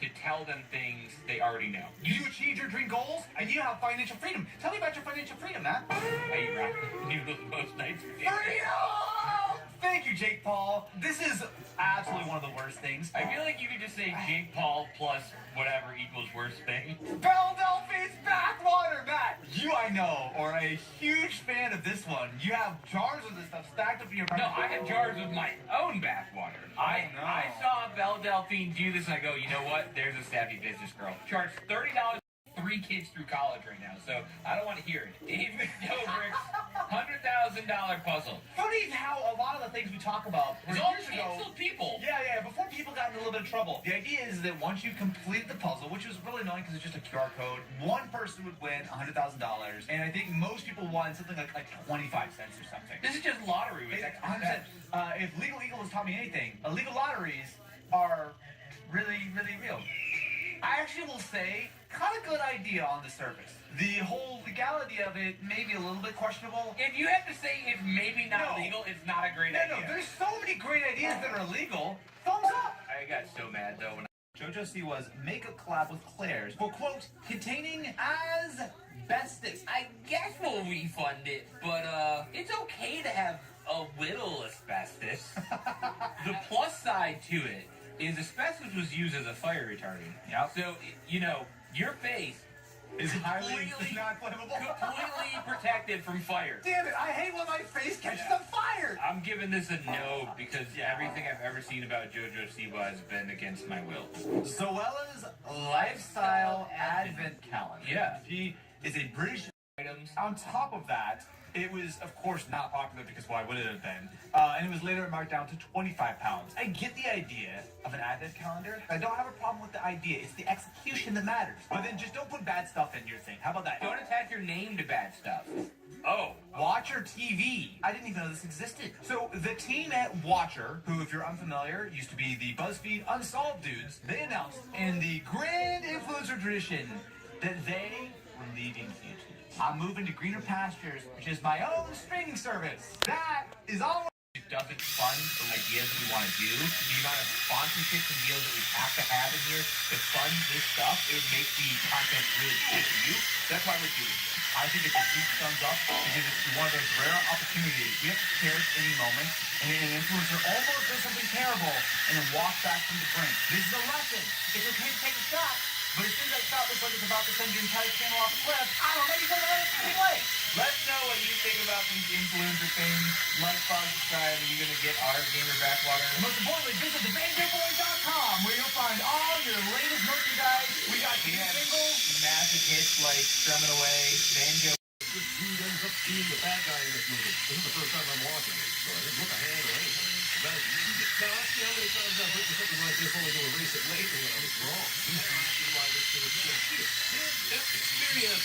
to tell them things they already know. You achieved your dream goals, and you have financial freedom. Tell me about your financial freedom, Matt. I eat ramen noodles most nights for dinner. Freedom! Thank you, Jake Paul. This is absolutely one of the worst things. I feel like you could just say Jake Paul plus whatever equals worst thing. Philadelphia's backwater, Matt. You, I know, are a huge fan of this one. You have jars of this stuff stacked up in your... No, I have jars of my own bathwater. I saw Belle Delphine do this, and I go, you know what? There's a savvy business girl. Charge $30 3 kids through college right now, so I don't want to hear it. David Dobrik's $100,000 puzzle. Funny how a lot of the things we talk about It's all canceled people. Yeah, before people got in a little bit of trouble. The idea is that once you completed the puzzle, which was really annoying because it's just a QR code, one person would win $100,000, and I think most people won something like 25 cents or something. This is just lottery with extra 100%. If Legal Eagle has taught me anything, illegal lotteries are really, really real. I actually will say, kind of good idea on the surface. The whole legality of it may be a little bit questionable. If you have to say it's maybe not legal, it's not a great idea. No, there's so many great ideas that are illegal. Thumbs up! I got so mad, though, when JoJo C was make a collab with Claire's for, quote, containing asbestos. I guess we'll refund it, but, it's okay to have a little asbestos. The plus side to it is asbestos was used as a fire retardant. Yep. So, you know, your face is completely not flammable. completely protected from fire. Damn it, I hate when my face catches on fire. I'm giving this a no because everything I've ever seen about JoJo Siwa has been against my will. Zoella's Lifestyle Advent Calendar. Yeah. She is a British Items. On top of that, it was, of course, not popular because why would it have been? And it was later marked down to 25 pounds. I get the idea of an advent calendar. I don't have a problem with the idea. It's the execution that matters. But then just don't put bad stuff in your thing. How about that? Don't attach your name to bad stuff. Oh. Watcher TV. I didn't even know this existed. So the team at Watcher, who, if you're unfamiliar, used to be the BuzzFeed Unsolved dudes, they announced in the grand influencer tradition that they were leaving YouTube. I'm moving to greener pastures, which is my own streaming service. That is all. It doesn't fund the ideas that we want to do. The amount of sponsorships and deals that we have to have in here to fund this stuff, it would make the content really cool for you. That's why we're doing it. I think it's a huge thumbs up because it's one of those rare opportunities. We have to cherish any moment, and an influencer almost does something terrible and then walks back from the brink. This is a lesson. It's okay to take a shot. But as soon as that shot looks like it's about to send your entire channel off the cliff, I don't know, maybe something like that way. Let us know what you think about these influencer things. Like, follow, subscribe, and you're going to get our gamer backwater. And most importantly, visit thebanjoboy.com where you'll find all your latest merchandise. We got singles, massive hits like Strumming Away, Banjo. This dude ends up being the bad guy in this movie. This is the first time I'm watching it, so I didn't look ahead or anything. Now, ask me how many times I've written something like this only to erase it later when I was wrong. See why this thing is still here. Experience.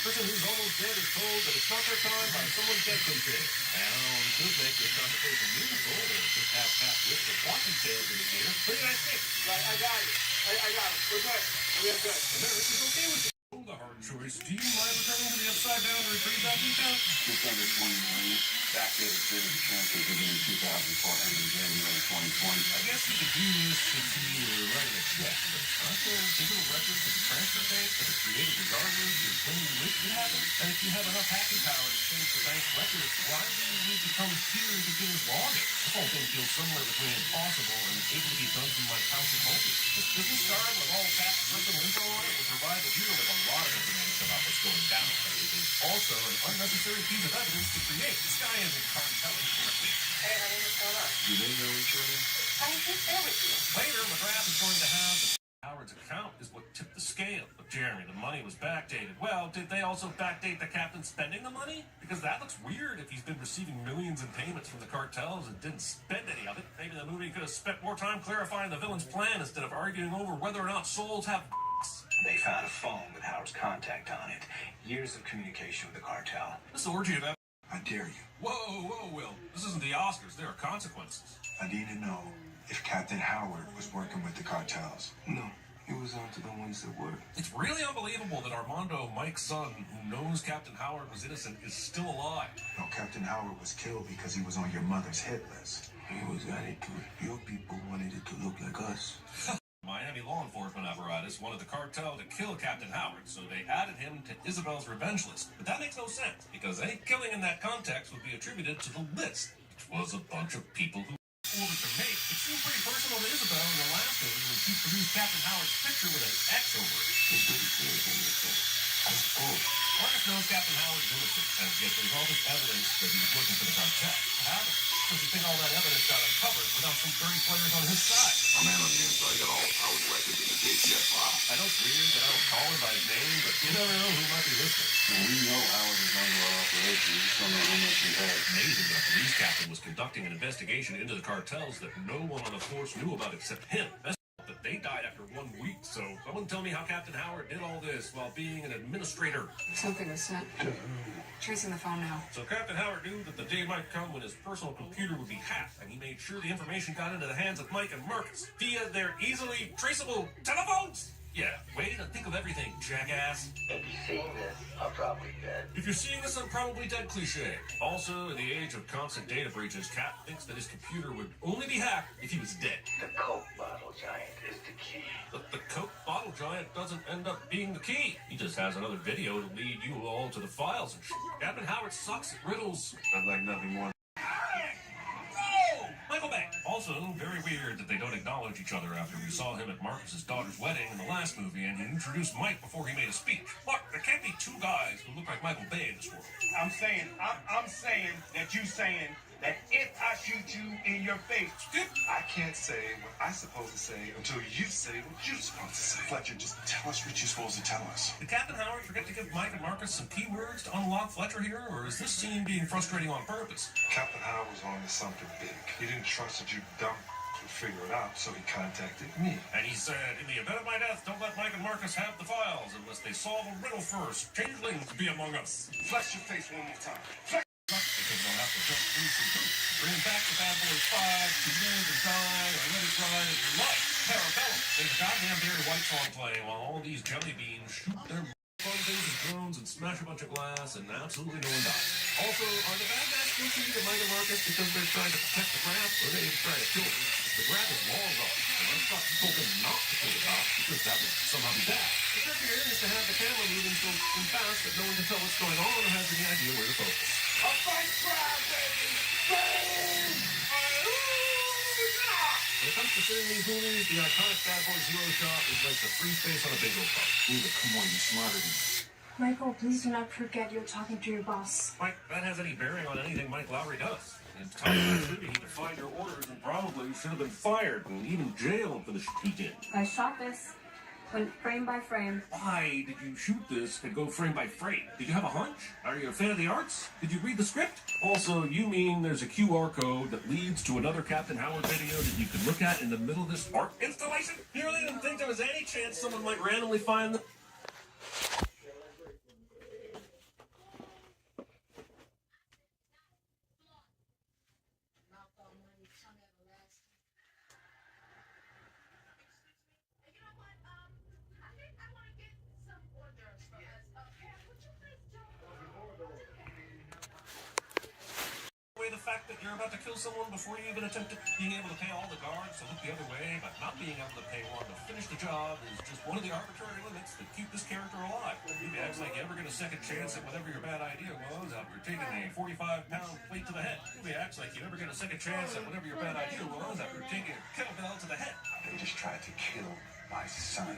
Person who's almost dead is told that it's not their time by someone's dead cliche. Well, we could make this conversation meaningful or just have Pat list of watching tales in the year. What do you guys think? I got it. I got it. We're good. We're good. America is okay with it. The hard choice. Do you mind returning to the upside down to retrieve that detail? Just under 20 million. Backdated series transfer beginning 2004 ending January 2020. I guess you could do this if you were writing a check, but aren't there digital records of the transfer date that are created regardless of when you wish to have it? And if you have enough hacking power to change the bank's records, why do you need to come here to get his login? The whole thing feels somewhere between impossible and able to be done from my couch at home. This business card with all Pat's personal info on it will provide the viewer with a lot of information about what's going down. But it is also an unnecessary piece of evidence to create. This guy isn't cartelling for me. Hey, honey, what's going on? Do they know each other? I'm just there with you. Later, McGrath is going to have Howard's account is what tipped the scale. But Jeremy, the money was backdated. Well, did they also backdate the captain spending the money? Because that looks weird if he's been receiving millions in payments from the cartels and didn't spend any of it. Maybe the movie could have spent more time clarifying the villain's plan instead of arguing over whether or not souls have They found a phone with Howard's contact on it. Years of communication with the cartel. This orgy of... I dare you. Whoa, Will. This isn't the Oscars. There are consequences. I need to know if Captain Howard was working with the cartels. No, he was on to the ones that were. It's really unbelievable that Armando, Mike's son, who knows Captain Howard was innocent, is still alive. No, Captain Howard was killed because he was on your mother's hit list. He was added to it. Your people wanted it to look like Marcus wanted the cartel to kill Captain Howard, so they added him to Isabel's revenge list. But that makes no sense, because any killing in that context would be attributed to the list, which was a bunch of people who ordered to make. It seemed pretty personal to Isabel in the last movie when she produced Captain Howard's picture with an X over it. Marcus knows Captain Howard's innocent, and yet there's all this evidence that he was working for the cartel. How does he think all that evidence got uncovered without some dirty players on his side? A man on the inside got all Howard's records in the JCS file. I know it's weird that I don't call him by his name, but you never know who might be listening. And we know Howard is under our operation. We just don't know how much he has. Amazing that the police captain was conducting an investigation into the cartels that no one on the force knew about except him. That's that they died after 1 week, so someone tell me how Captain Howard did all this while being an administrator. Something was sent. Tracing the phone now. So Captain Howard knew that the day might come when his personal computer would be hacked, and he made sure the information got into the hands of Mike and Marcus via their easily traceable telephones. Yeah, way to think of everything, jackass. If you're seeing this, I'm probably dead. If you're seeing this, I'm probably dead cliche. Also, in the age of constant data breaches, Cap thinks that his computer would only be hacked if he was dead. The Coke bottle giant is the key. But the Coke bottle giant doesn't end up being the key. He just has another video to lead you all to the files and shit. Captain Howard sucks at riddles. I'd like nothing more. Michael Bay. Also, very weird that they don't acknowledge each other after we saw him at Marcus's daughter's wedding in the last movie, and he introduced Mike before he made a speech. Look, there can't be two guys who look like Michael Bay in this world. I'm saying that you saying that if I shoot you in your face, I can't say what I'm supposed to say until you say what you're supposed to say. Fletcher, just tell us what you're supposed to tell us. Did Captain Howard forget to give Mike and Marcus some keywords to unlock Fletcher here, or is this scene being frustrating on purpose? Captain Howard was on to something big. He didn't trust that you dumb could figure it out, so he contacted me. And he said, in the event of my death, don't let Mike and Marcus have the files unless they solve a riddle first. Changelings be among us. Flex your face one more time. Because they'll have to jump through some hoops. Bring back the Bad Boys 5, to live or die, or let it ride as your life. Parabellum. There's a goddamn Barry White song playing while all these jelly beans shoot their fun things and drones and smash a bunch of glass, and absolutely no one dies. Also, are the bad guys pushing to Mike and Marcus because they're trying to protect the graph, or are they trying to kill them? The graph is long gone, and let's not told them not to kill the cops because that would somehow be bad. The trick here is to have the camera moving so fast that no one can tell what's going on or has any idea where to focus. a fight crowd, baby! Boom! When it comes to seeing these movies, the iconic Bad Boys Hero shot is like the free space on a bingo card. Come on, you're smarter than this. Michael, please do not forget you're talking to your boss. Mike, that has any bearing on anything Mike Lowry does. In time of the movie, he defied your orders and probably should have been fired and even jailed for the shit he did. I shot this. Went frame by frame. Why did you shoot this and go frame by frame? Did you have a hunch? Are you a fan of the arts? Did you read the script? Also, you mean there's a QR code that leads to another Captain Howard video that you can look at in the middle of this art installation? You really didn't think there was any chance someone might randomly find the... The fact that you're about to kill someone before you even attempted being able to pay all the guards to look the other way, but not being able to pay one to finish the job is just one of the arbitrary limits that keep this character alive. Maybe acts like you ever get a second chance at whatever your bad idea was after taking a 45-pound weight to the head. Maybe acts like you ever get a second chance at whatever your bad idea was after taking a kettlebell to the head. They just tried to kill my son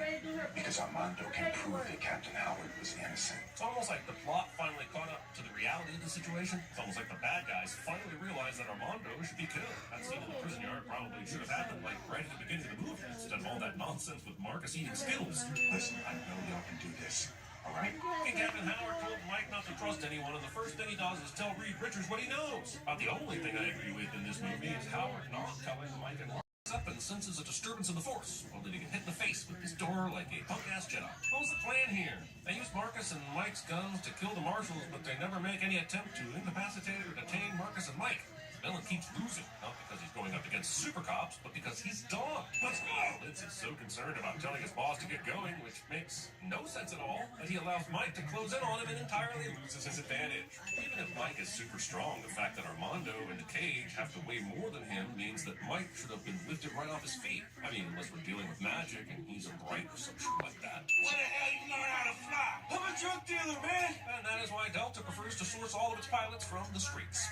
because Armando can prove that Captain Howard was innocent. It's almost like the plot finally caught up to the reality of the situation. It's almost like the bad guys finally realized that Armando should be killed. That scene in the prison yard probably should have happened like right at the beginning of the movie instead of all that nonsense with Marcus eating Skittles. Listen, I know y'all can do this, all right? And Captain Howard told Mike not to trust anyone, and the first thing he does is tell Reed Richards what he knows. About the only thing I agree with in this movie is Howard not telling Mike and Marcus up and senses a disturbance in the force. Well, did he get hit in the face with this door like a punk-ass Jedi? What was the plan here? They use Marcus and Mike's guns to kill the marshals, but they never make any attempt to incapacitate or detain Marcus and Mike. The villain keeps losing, not because he's going up against super cops, but because he's dumb. Let's go! It's as so concerned about telling his boss to get going, which makes no sense at all, that he allows Mike to close in on him and entirely loses his advantage. Even if Mike is super strong, the fact that Armando and the cage have to weigh more than him means that Mike should have been lifted right off his feet. I mean, unless we're dealing with magic and he's a bright or some shit like that. Where the hell you learn how to fly? I'm a drug dealer, man. And that is why Delta prefers to source all of its pilots from the streets.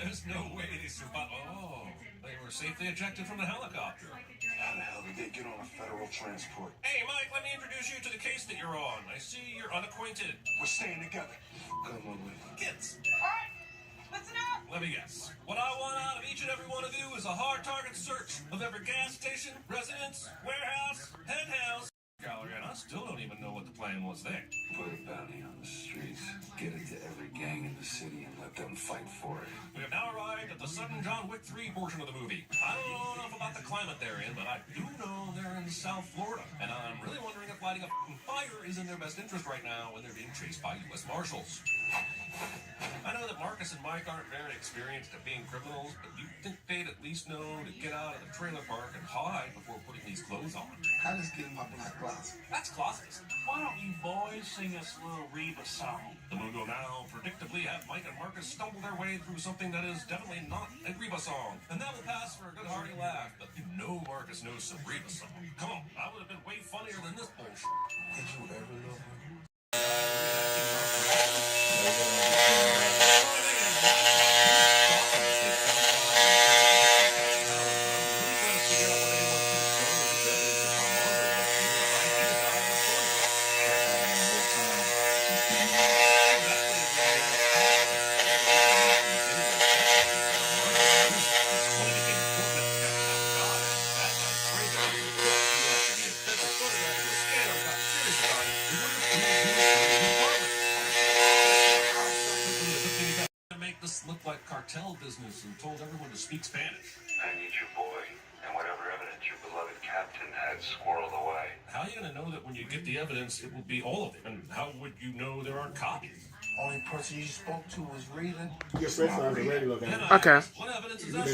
There's no way they survived. Oh, they were safely ejected from the helicopter. How the hell did they get on a federal transport? Hey, Mike, let me introduce you to the case that you're on. I see you're unacquainted. We're staying together. Come on with me. Kids, Alright, listen up! let me guess. What I want out of each and every one of you is a hard target search of every gas station, residence, warehouse, hen house, gallery, and I still don't even know what the plan was there. Put a bounty on the streets, get it to every gang in the city, and let them fight for it. We have now arrived at the sudden John Wick 3 portion of the movie. I don't know enough about the climate they're in, but I do know they're in South Florida. And I'm really wondering if lighting a fire is in their best interest right now when they're being chased by U.S. Marshals. I know that Marcus and Mike aren't very experienced at being criminals, but you'd think they'd at least know to get out of the trailer park and hide before putting these clothes on. How does get my black closet? That's closetism. Why don't you boys sing us a little Reba song? The moon will now predictably have Mike and Marcus stumble their way through something that is definitely not a Reba song. And that will pass for a good hearty laugh, but you know Marcus knows some Reba song. Come on, I would have been way funnier than this bullshit. Did you ever love her? Looked like cartel business and told everyone to speak Spanish. I need your boy, and whatever evidence your beloved captain had squirreled away. How are you going to know that when you get the evidence, it will be all of it? And how would you know there aren't copies? Only person you spoke to was Rita. Your friend sounds a radio guy. Okay. What evidence is that?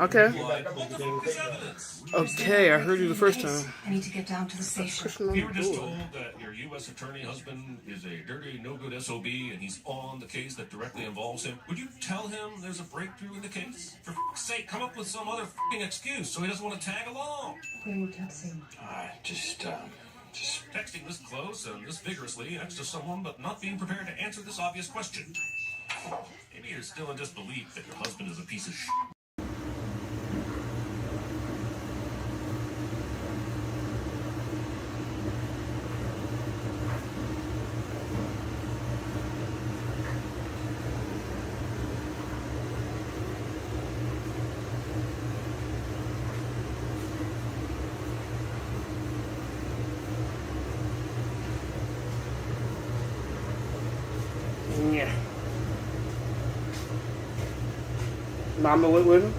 Okay. What the fuck is evidence? Okay, I heard you the first time. I need to get down to the station. Pushing on You the were just door. told that your U.S. attorney husband is a dirty, no-good SOB and he's on the case that directly involves him. Would you tell him there's a breakthrough in the case? For f***'s sake, come up with some other f***ing excuse so he doesn't want to tag along. When we're texting. Just Texting this close and this vigorously next to someone but not being prepared to answer this obvious question. Maybe you're still in disbelief that your husband is a piece of shit. Yeah. Mama went with him?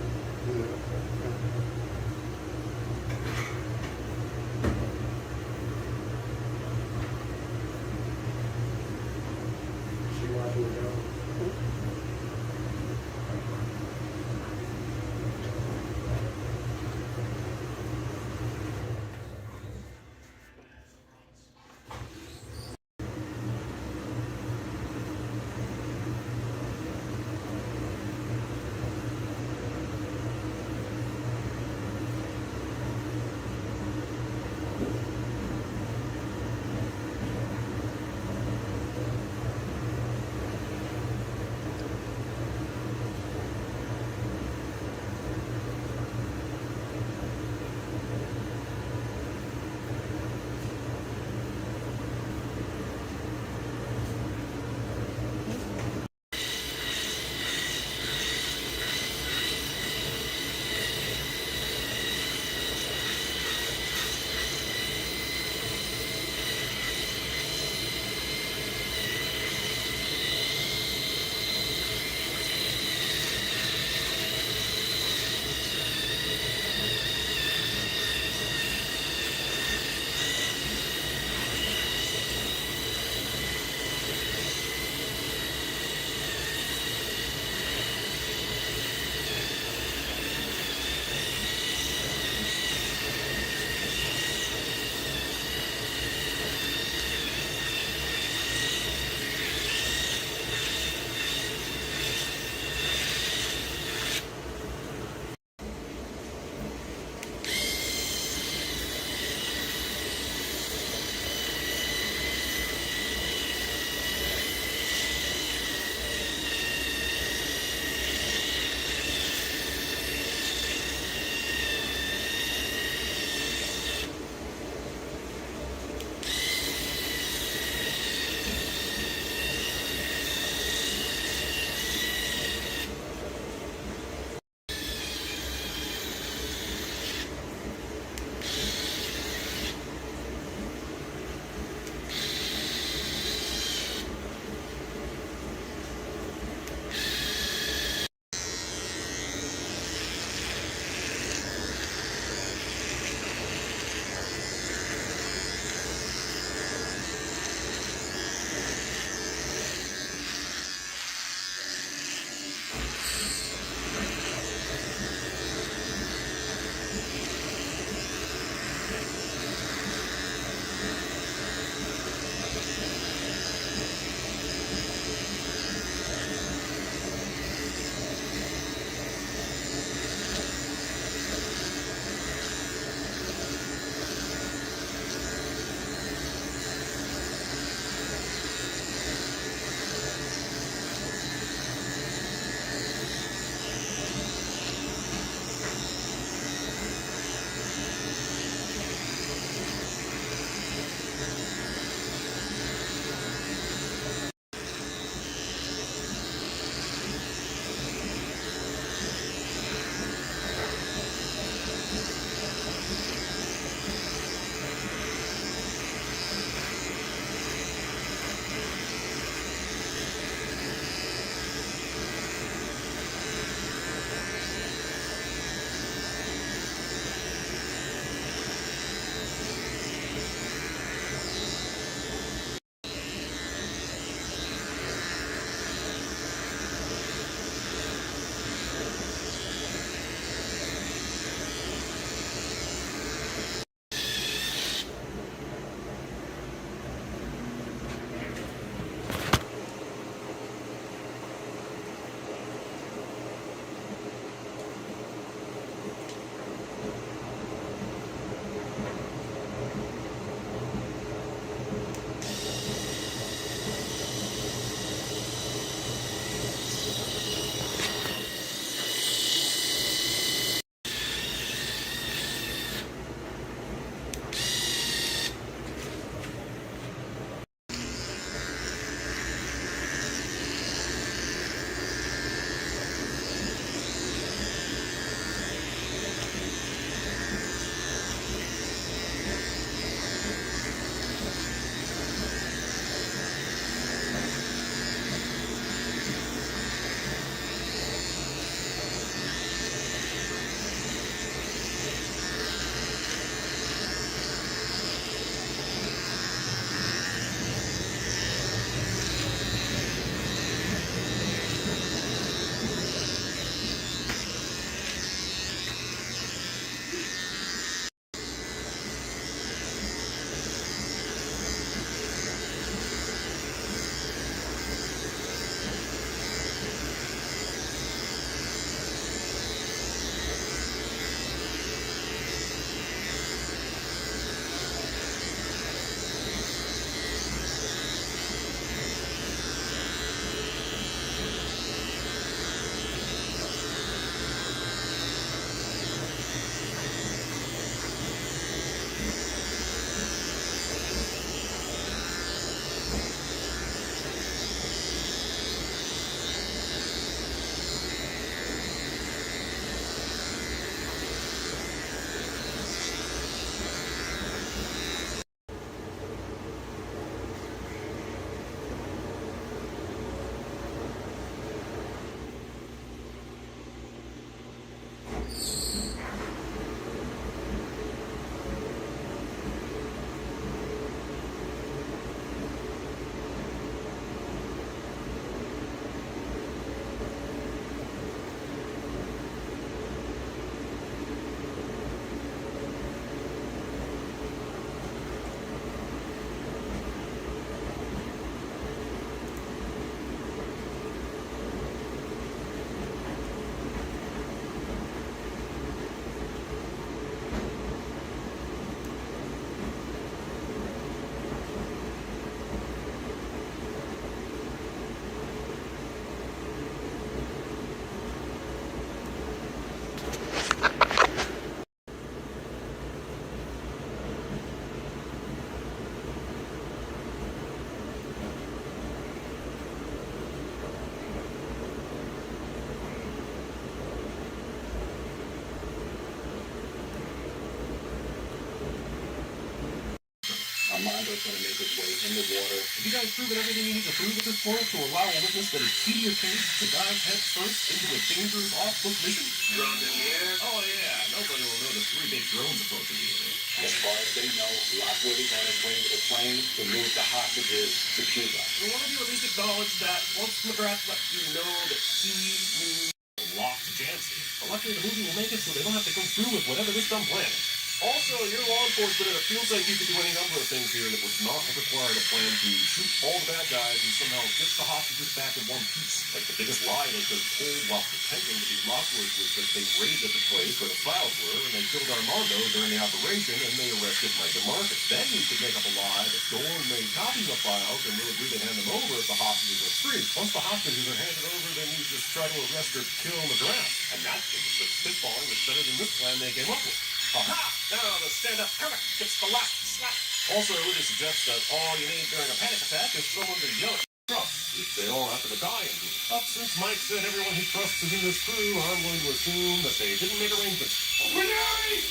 is going to make its way in the water. Have you guys proven everything you need to prove at this point to allow a witness that is key to your case to dive head first into a dangerous off-book mission? Drone in the air. Oh yeah, nobody will know the 3 big drones approaching the area. As far as they know, Lockwood is on his way to the plane to move the hostages to Cuba. So one of you at least acknowledge that once McGrath let you know that he knew locked Jansen. But luckily the movie will make it so they don't have to go through with whatever this dumb plan is. Also, you're law enforcement, and it feels like you could do any number of things here that would not have required a plan to shoot all the bad guys and somehow get the hostages back in one piece. Like the biggest lie they could have told while pretending to be Lockwood was that they raided the place where the files were, and they killed Armando during the operation, and they arrested Mike and Marcus. Then you could make up a lie that Dorn made copies of files and will agree to hand them over if the hostages are free. Once the hostages are handed over, then you just try to arrest or kill McGrath. And that's the spitballing is better than this plan they came up with. Aha! Now the stand-up comic gets the last slap. Also, it suggests that all you need during a panic attack is someone to yell at trust if they all happen to die in here. But since Mike said everyone he trusts is in this crew, I'm going to assume that they didn't make arrangements.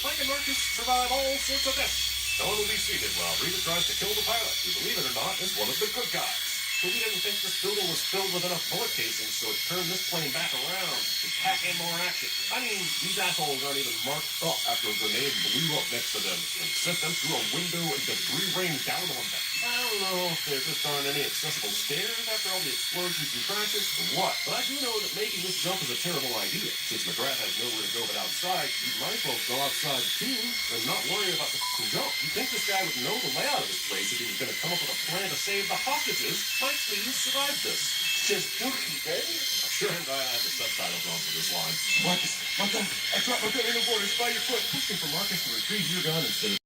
Mike and Marcus survive all sorts of deaths. No one will be seated while Rita tries to kill the pilot, who, believe it or not, is one of the good guys. But we didn't think this building was filled with enough bullet casings, so it turned this plane back around to pack in more action. I mean, these assholes aren't even marked up after a grenade blew up next to them and sent them through a window and debris rained down on them. I don't know if there just aren't any accessible stairs after all the explosions and crashes or what, but I do know that making this jump is a terrible idea. Since McGrath has nowhere to go but outside, you might as well go outside too and not worry about the jump. You'd think this guy would know the layout of this place if he was going to come up with a plan to save the hostages. Mike, please survive this. Just dookie, baby. I'm sure I had the subtitles on for this line. Marcus, my gun. I dropped my gun in the water. It's by your foot. Pushing for Marcus to retrieve your gun instead of...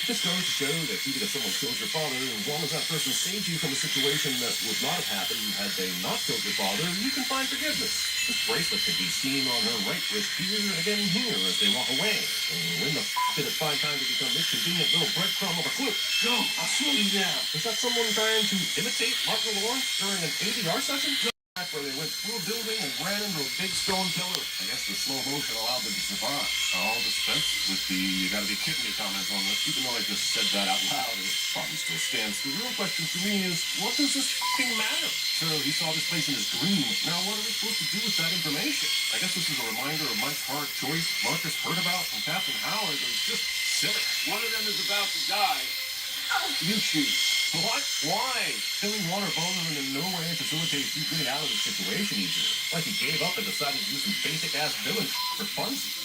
This goes to show that even if someone kills your father, as long as that person saves you from a situation that would not have happened had they not killed your father, you can find forgiveness. This bracelet can be seen on her right wrist here and again here as they walk away. And when the did it find time to become this convenient little breadcrumb of a clue? Go, I'll slow you down. Is that someone trying to imitate Martin Lawrence during an ADR session? Where they went through a building and ran into a big stone pillar. I guess the slow motion allowed them to survive. I'll dispense with the you gotta be kidding me comments on this, even though I just said that out loud and it probably still stands. The real question for me is, what does this f***ing matter? So he saw this place in his dream. Now what are we supposed to do with that information? I guess this is a reminder of Mike's hard choice Marcus heard about from Captain Howard. It was just silly. One of them is about to die. You choose. What? Why? Killing one or both of them in no way facilitates you getting out of the situation easier. Like he gave up and decided to do some basic-ass villain for funsies.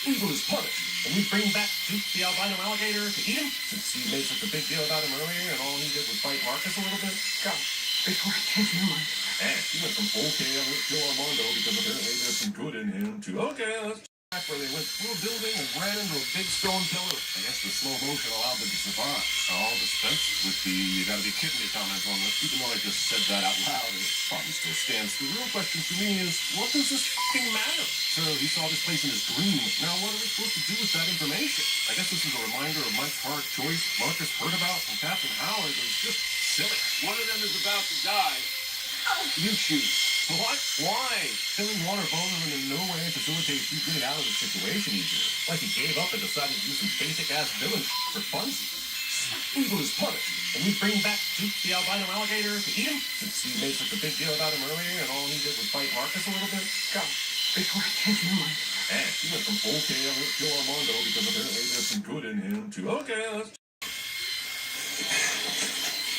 Evil is punished, and we bring back Duke the albino alligator to eat him, since he made such a big deal about him earlier, and all he did was fight Marcus a little bit. Come, before I change my mind. And he went from okay, I'm gonna kill Armando because apparently there's some good in him, to okay, let's where they went through a building and ran into a big stone pillar. I guess the slow motion allowed them to survive. I'll dispense with the you gotta be kidding me comments on this, even though I just said that out loud and it probably still stands. The real question for me is, what does this f***ing matter? So he saw this place in his dream. Now what are we supposed to do with that information? I guess this is a reminder of Mike's hard choice Marcus heard about from Captain Howard. It was just silly. One of them is about to die. You choose. What? Why? Killing one or both of them in no way facilitates you getting out of the situation easier. Like he gave up and decided to do some basic-ass villain for funsies. Evil is punished, and we bring back Duke the albino alligator to eat him, since he made such a big deal about him earlier, and all he did was fight Marcus a little bit. Come, before I change my mind. And he went from okay, I'm gonna kill Armando because apparently there's some good in him, to okay, let's...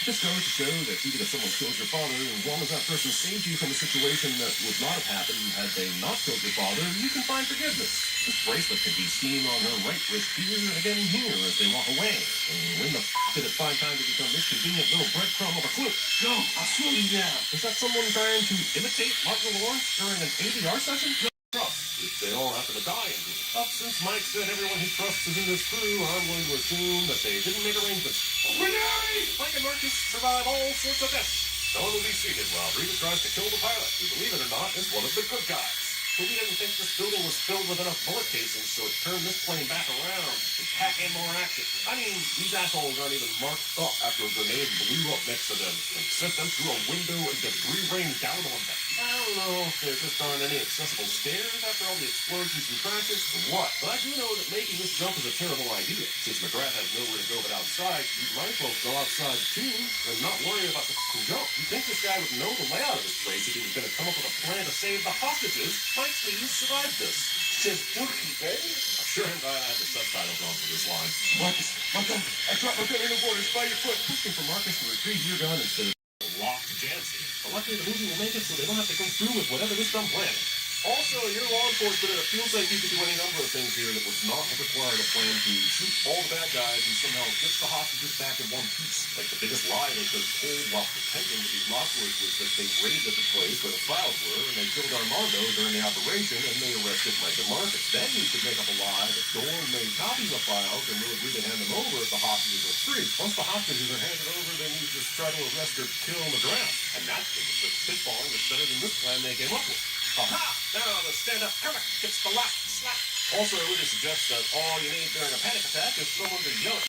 This goes to show that even if someone kills your father, as long as that person saves you from a situation that would not have happened had they not killed your father, you can find forgiveness. This bracelet can be seen on her right wrist here and again here as they walk away. And when the did it find time to become this convenient little breadcrumb of a clue? Go, I'll slow you down. Is that someone trying to imitate Martin Lawrence during an ADR session? Trust if they all happen to die in here. But since Mike said everyone he trusts is in this crew, I'm going to assume that they didn't make arrangements. Mike and Marcus survive all sorts of deaths. No one will be seated while Rita tries to kill the pilot, who, believe it or not, is one of the good guys. But we didn't think this building was filled with enough bullet casings, so it turned this plane back around to pack in more action. I mean, these assholes aren't even marked up after a grenade blew up next to them and sent them through a window and debris rained down on them. I don't know if there just aren't any accessible stairs after all the explosions and crashes or what, but I do know that making this jump is a terrible idea. Since McGrath has nowhere to go but outside, you might as well go outside too and not worry about the jump. You'd think this guy would know the layout of this place if he was going to come up with a plan to save the hostages. Mike Stevens survived this. Just dookie, baby. I'm sure I'm glad I had the subtitles on for this line. Marcus, my gun. I dropped my gun in the water. It's by your foot. Pushing for Marcus to retrieve your gun instead of locked Jancy. But luckily the movie will make it so they don't have to go through with whatever this dumb plan is. Also, you're law enforcement, and it feels like you could do any number of things here that would not have required a plan to shoot all the bad guys and somehow get the hostages back in one piece. Like the biggest lie they could have told while pretending to be Lockwood was that they raided the place where the files were and they killed Armando during the operation and they arrested Mike and Marcus. Then you could make up a lie that Dorn made copies of files and will agree to hand them over if the hostages are free. Once the hostages are handed over, then you just try to arrest or kill McGrath. And that's the spitballing that's better than this plan they came up with. Aha! Now the stand-up comic gets the last slap. Also, I would suggest that all you need during a panic attack is someone to yell at.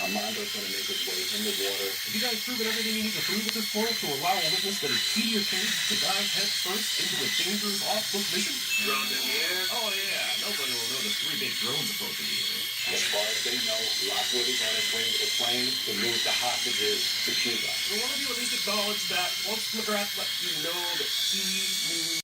Armando's gonna make his way in the water. Have you guys proven everything you need to prove at this point to allow a witness that is key to your case to dive head first into a dangerous off-book mission? Drones in the air. Oh yeah, nobody will know the 3 big drones approaching the area. As far as they know, Lockwood is on his way to the plane to move the hostages to Cuba. So one of you at least acknowledge that once McGrath let you know that he knew